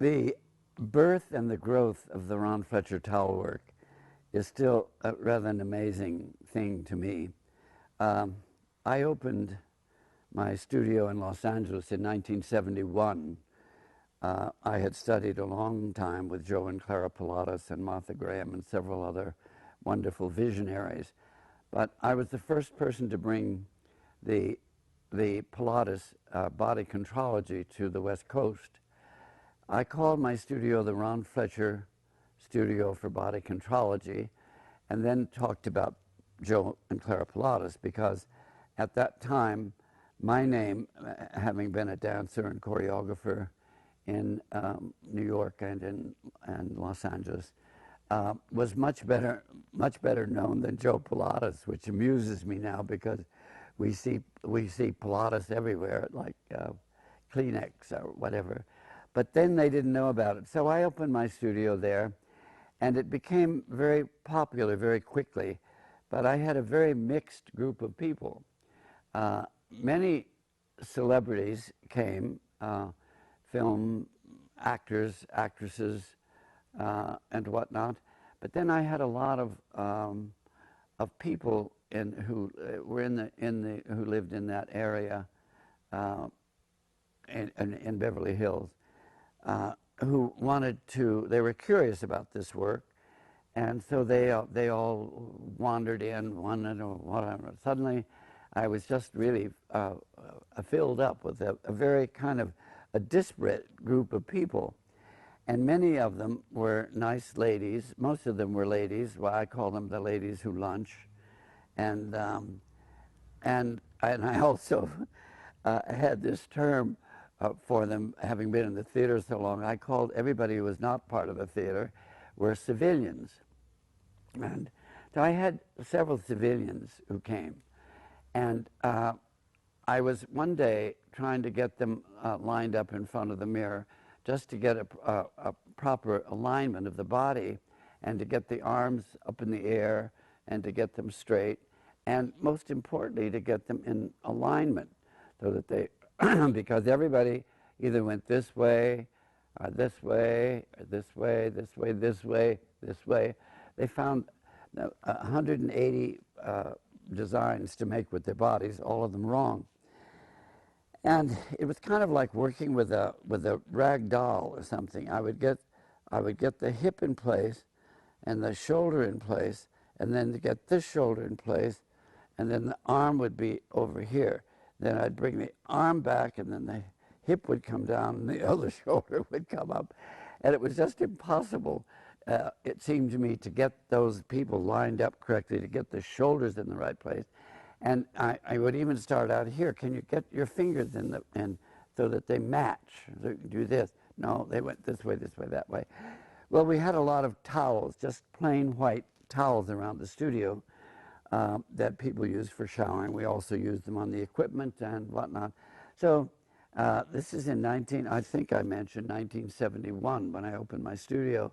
The birth and the growth of the Ron Fletcher Towelwork is still a rather an amazing thing to me. I opened my studio in Los Angeles in 1971. I had studied a long time with Joe and Clara Pilates and Martha Graham and several other wonderful visionaries. But I was the first person to bring the Pilates body contrology to the West Coast. I called my studio the Ron Fletcher Studio for Body Contrology, and then talked about Joe and Clara Pilates, because at that time, my name, having been a dancer and choreographer in New York and Los Angeles, was much better known than Joe Pilates, which amuses me now because we see Pilates everywhere, like Kleenex or whatever. But then they didn't know about it. So I opened my studio there, and it became very popular very quickly. But I had a very mixed group of people. Many celebrities came, film actors, actresses, and whatnot. But then I had a lot of people who were who lived in that area in Beverly Hills, who they were curious about this work, and so they all wandered in, wanted or whatever. Suddenly, I was just really filled up with a very kind of a disparate group of people, and many of them were nice ladies. Most of them were ladies. Well, I call them the ladies who lunch, and I also had this term for them, having been in the theater so long. I called everybody who was not part of the theater were civilians. And so I had several civilians who came. And I was one day trying to get them lined up in front of the mirror just to get a proper alignment of the body, and to get the arms up in the air and to get them straight, and most importantly, to get them in alignment so that they because everybody either went this way, or this way, or this way, this way, this way, this way. They found 180 designs to make with their bodies, all of them wrong. And it was kind of like working with a rag doll or something. I would get the hip in place, and the shoulder in place, and then to get this shoulder in place, and then the arm would be over here. Then I'd bring the arm back, and then the hip would come down, and the other shoulder would come up. And it was just impossible, it seemed to me, to get those people lined up correctly, to get the shoulders in the right place. And I would even start out here. Can you get your fingers in so that they match? So do this. No, they went this way, that way. Well, we had a lot of towels, just plain white towels around the studio, that people use for showering. We also used them on the equipment and whatnot. So this is in I think I mentioned 1971 when I opened my studio.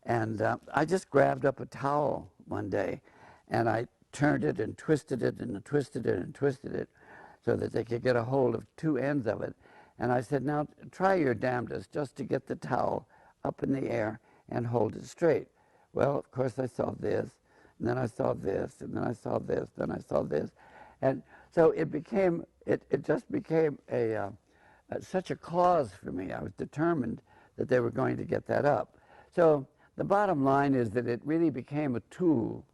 And I just grabbed up a towel one day, and I turned it and twisted it and twisted it and twisted it so that they could get a hold of two ends of it. And I said, now try your damnedest just to get the towel up in the air and hold it straight. Well, of course, I saw this, and then I saw this, and then I saw this, then I saw this. And so it just became such a cause for me. I was determined that they were going to get that up. So the bottom line is that it really became a tool,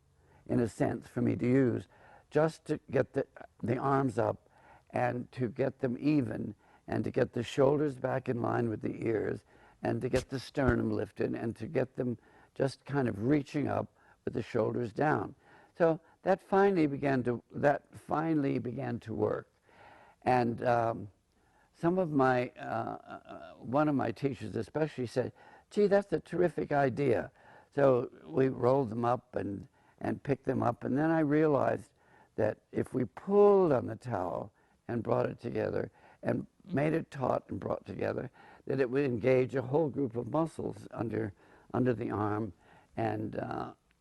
in a sense, for me to use, just to get the arms up and to get them even, and to get the shoulders back in line with the ears, and to get the sternum lifted, and to get them just kind of reaching up with the shoulders down. So that finally began to work. And some of my, one of my teachers especially said, gee, that's a terrific idea. So we rolled them up and picked them up, and then I realized that if we pulled on the towel and brought it together and made it taut and brought together, that it would engage a whole group of muscles under the arm and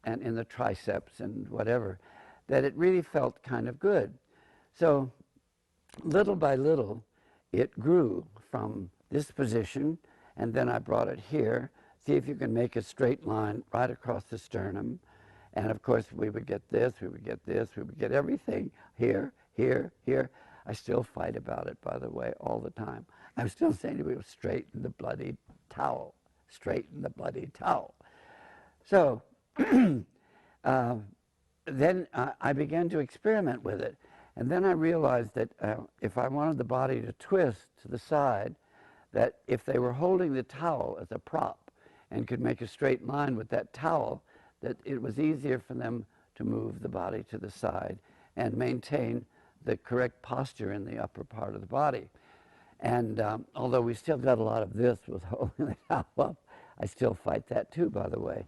in the triceps and whatever, that it really felt kind of good. So little by little, it grew from this position, and then I brought it here. See if you can make a straight line right across the sternum. And of course, we would get this, we would get this, we would get everything here, here, here. I still fight about it, by the way, all the time. I'm still saying to people, straighten the bloody towel, straighten the bloody towel. So then I began to experiment with it. And then I realized that if I wanted the body to twist to the side, that if they were holding the towel as a prop and could make a straight line with that towel, that it was easier for them to move the body to the side and maintain the correct posture in the upper part of the body. And although we still got a lot of this with holding the towel up, I still fight that too, by the way.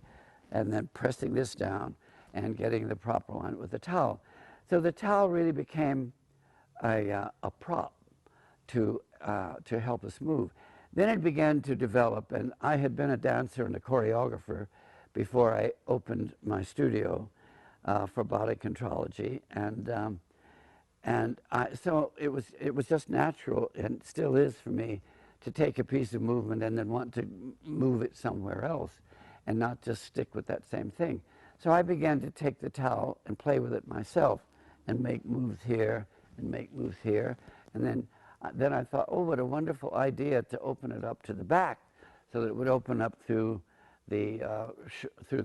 And then pressing this down and getting the proper line with the towel. So the towel really became a prop to help us move. Then it began to develop, and I had been a dancer and a choreographer before I opened my studio for body contrology, so it was just natural, and still is for me, to take a piece of movement and then want to move it somewhere else, and not just stick with that same thing. So I began to take the towel and play with it myself, and make moves here and make moves here, and then I thought, oh, what a wonderful idea to open it up to the back, so that it would open up through the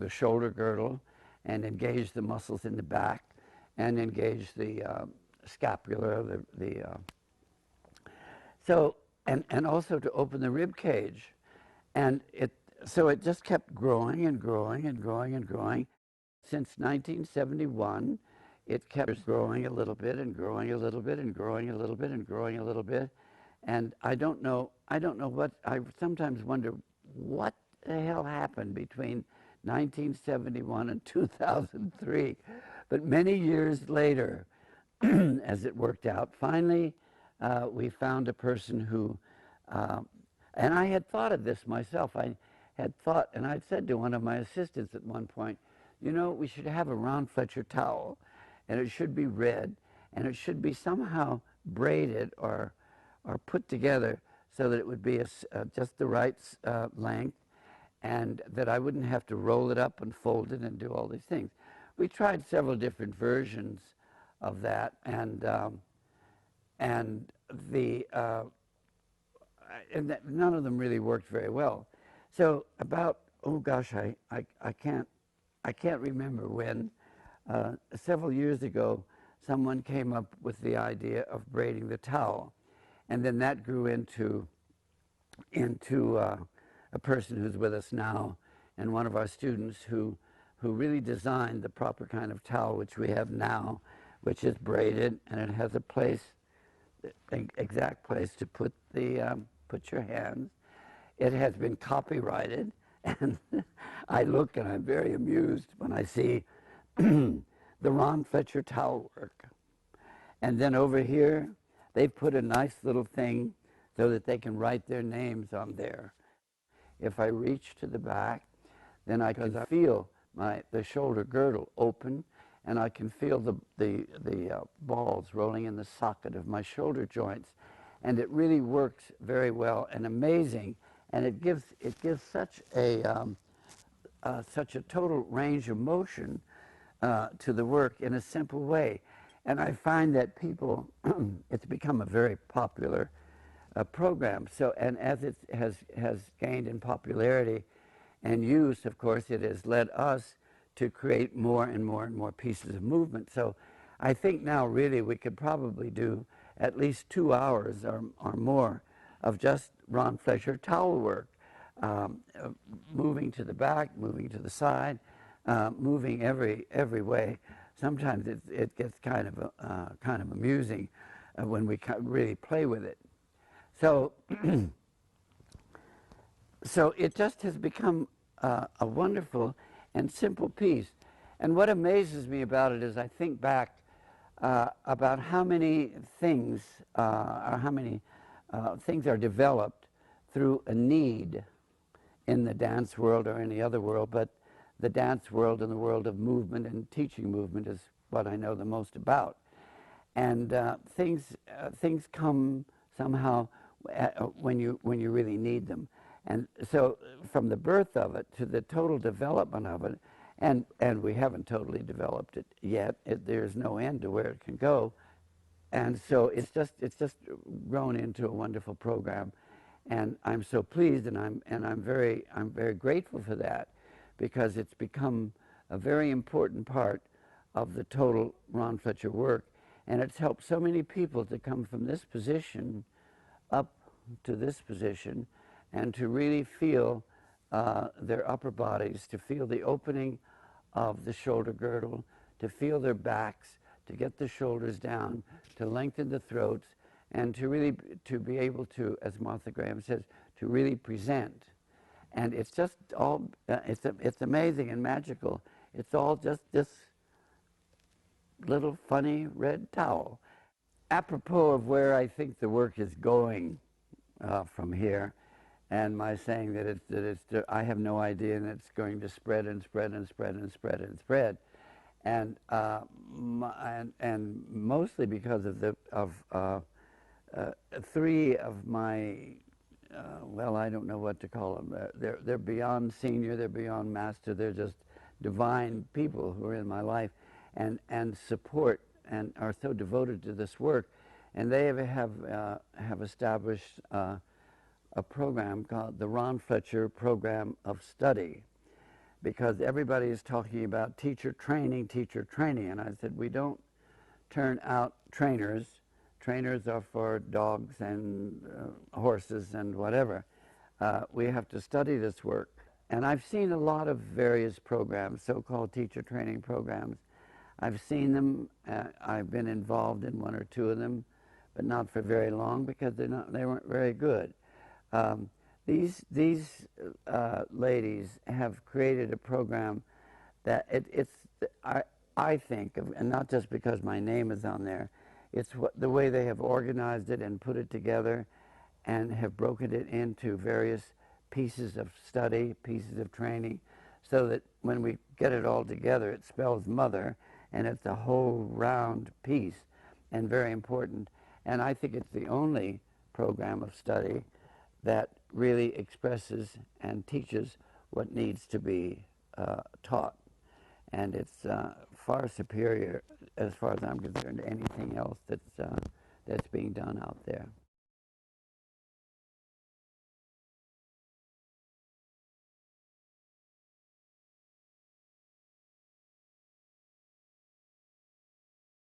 shoulder girdle and engage the muscles in the back and engage the scapula, and also to open the rib cage. And so it just kept growing and growing and growing and growing. Since 1971, it kept growing a little bit and growing a little bit and growing a little bit and growing a little bit. And I don't know what, I sometimes wonder what the hell happened between 1971 and 2003. But many years later, as it worked out, finally we found a person who, and I had thought of this myself. I had thought, and I'd said to one of my assistants at one point, you know, we should have a Ron Fletcher towel, and it should be red, and it should be somehow braided or put together so that it would be just the right length, and that I wouldn't have to roll it up and fold it and do all these things. We tried several different versions of that, and none of them really worked very well. So about, oh gosh, I can't remember when, several years ago, someone came up with the idea of braiding the towel, and then that grew into a person who's with us now, and one of our students who really designed the proper kind of towel which we have now, which is braided, and it has a place, an exact place to put your hands. It has been copyrighted, and I look and I'm very amused when I see the Ron Fletcher Towelwork. And then over here, they've put a nice little thing so that they can write their names on there. If I reach to the back, then I can feel the shoulder girdle open, and I can feel the balls rolling in the socket of my shoulder joints, and it really works very well and amazing, and it gives such a total range of motion to the work in a simple way. And I find that people, it's become a very popular program. So, and as it has gained in popularity and use, of course, it has led us to create more and more and more pieces of movement. So I think now really we could probably do at least 2 hours or more of just Ron Fletcher Towelwork, moving to the back, moving to the side, moving every way. Sometimes it gets kind of amusing when we really play with it. So so it just has become a wonderful and simple piece. And what amazes me about it is I think back about how many things things are developed through a need in the dance world or any other world, but the dance world and the world of movement and teaching movement is what I know the most about. And things come somehow when you really need them. And so from the birth of it to the total development of it, and we haven't totally developed it yet. There's no end to where it can go. And so it's just grown into a wonderful program, and I'm so pleased, and I'm very grateful for that, because it's become a very important part of the total Ron Fletcher work, and it's helped so many people to come from this position up to this position, and to really feel their upper bodies, to feel the opening of the shoulder girdle, to feel their backs, to get the shoulders down, to lengthen the throats, and to really to be able to, as Martha Graham says, to really present. And it's just all, it's amazing and magical. It's all just this little funny red towel. Apropos of where I think the work is going from here, and my saying that I have no idea, and it's going to spread and spread and spread and spread and spread, and mostly because of three of my well, I don't know what to call them. They're beyond senior, they're beyond master. They're just divine people who are in my life, and support and are so devoted to this work, and they have established a program called the Ron Fletcher Program of Study, because everybody is talking about teacher training, and I said, we don't turn out trainers. Trainers are for dogs and horses and whatever. We have to study this work. And I've seen a lot of various programs, so-called teacher training programs. I've seen them. I've been involved in one or two of them, but not for very long, because they weren't very good. These ladies have created a program that I think of, and not just because my name is on there. It's the way they have organized it and put it together, and have broken it into various pieces of study, pieces of training, so that when we get it all together, it spells mother, and it's a whole round piece, and very important. And I think it's the only program of study that really expresses and teaches what needs to be taught. And it's far superior, as far as I'm concerned, to anything else that's being done out there.